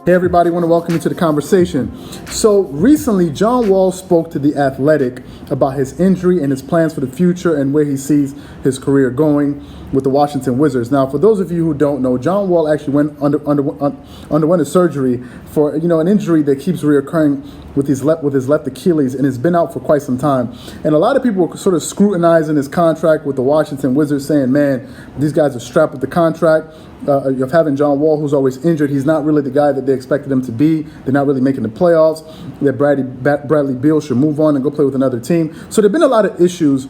Hey everybody, I want to welcome you to the conversation. So recently, John Wall spoke to The Athletic about his injury and his plans for the future and where he sees his career going with the Washington Wizards. Now, for those of you who don't know, John Wall actually underwent a surgery for an injury that keeps reoccurring with his left Achilles, and has been out for quite some time. And a lot of people were sort of scrutinizing his contract with the Washington Wizards, saying, "Man, these guys are strapped with the contract of having John Wall, who's always injured. He's not really the guy that they expected him to be. They're not really making the playoffs. That Bradley Beal should move on and go play with another team." So there've been a lot of issues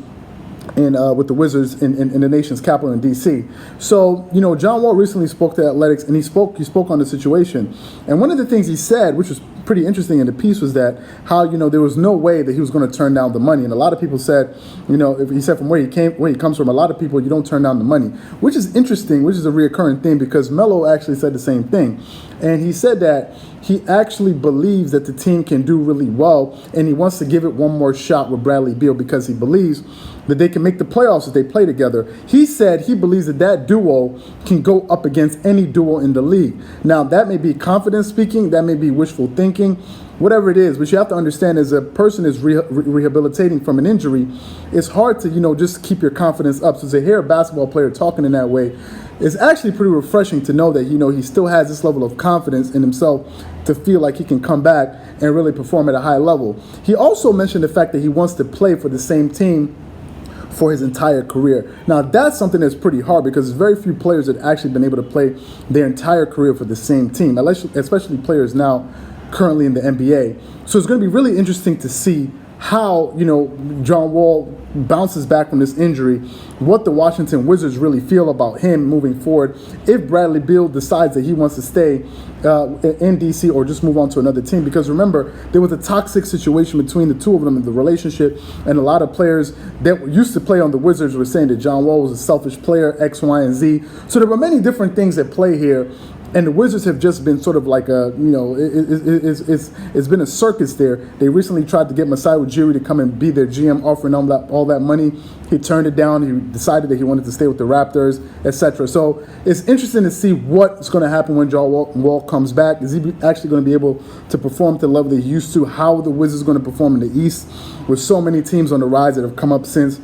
with the Wizards in the nation's capital in D.C. So, John Wall recently spoke to Athletics, and he spoke on the situation. And one of the things he said, which was pretty interesting in the piece, was that how, there was no way that he was going to turn down the money. And a lot of people said, if he said from where he comes from, a lot of people, you don't turn down the money, which is interesting, which is a reoccurring thing, because Melo actually said the same thing. And he said that he actually believes that the team can do really well, and he wants to give it one more shot with Bradley Beal because he believes that they can make the playoffs if they play together. He said he believes that duo can go up against any duo in the league. Now, that may be confidence speaking, that may be wishful thinking, whatever it is, but you have to understand, as a person is rehabilitating from an injury, it's hard to, just keep your confidence up. So to hear a basketball player talking in that way, it's actually pretty refreshing to know that, he still has this level of confidence in himself to feel like he can come back and really perform at a high level. He also mentioned the fact that he wants to play for the same team for his entire career. Now, that's something that's pretty hard, because there's very few players that actually been able to play their entire career for the same team, especially players now currently in the NBA. So it's going to be really interesting to see how, John Wall bounces back from this injury, what the Washington Wizards really feel about him moving forward, if Bradley Beal decides that he wants to stay in DC or just move on to another team. Because remember, there was a toxic situation between the two of them in the relationship, and a lot of players that used to play on the Wizards were saying that John Wall was a selfish player, X, Y, and Z. So there were many different things at play here. And the Wizards have just been sort of like it's been a circus there. They recently tried to get Masai Ujiri to come and be their GM, offering all that money. He turned it down. He decided that he wanted to stay with the Raptors, etc. So it's interesting to see what's going to happen when John Wall comes back. Is he actually going to be able to perform to the level that he used to? How are the Wizards going to perform in the East with so many teams on the rise that have come up since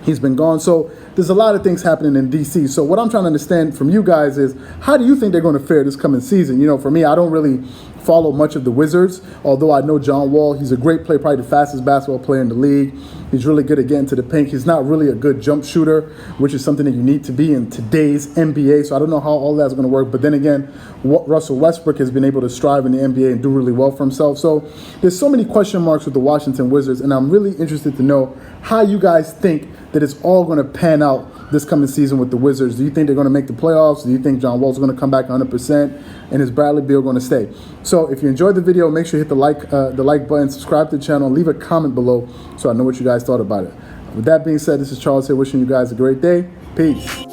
he's been gone? So there's a lot of things happening in D.C. So what I'm trying to understand from you guys is, how do you think they're going to fare this coming season? For me, I don't really follow much of the Wizards, although I know John Wall. He's a great player, probably the fastest basketball player in the league. He's really good at getting to the paint. He's not really a good jump shooter, which is something that you need to be in today's NBA. So I don't know how all that's going to work. But then again, Russell Westbrook has been able to strive in the NBA and do really well for himself. So there's so many question marks with the Washington Wizards, and I'm really interested to know how you guys think that it's all going to pan out this coming season with the Wizards. Do you think they're going to make the playoffs? Do you think John Wall's going to come back 100%? And is Bradley Beal going to stay? So if you enjoyed the video, make sure you hit the like button, subscribe to the channel, and leave a comment below so I know what you guys thought about it. With that being said, this is Charles here, wishing you guys a great day. Peace.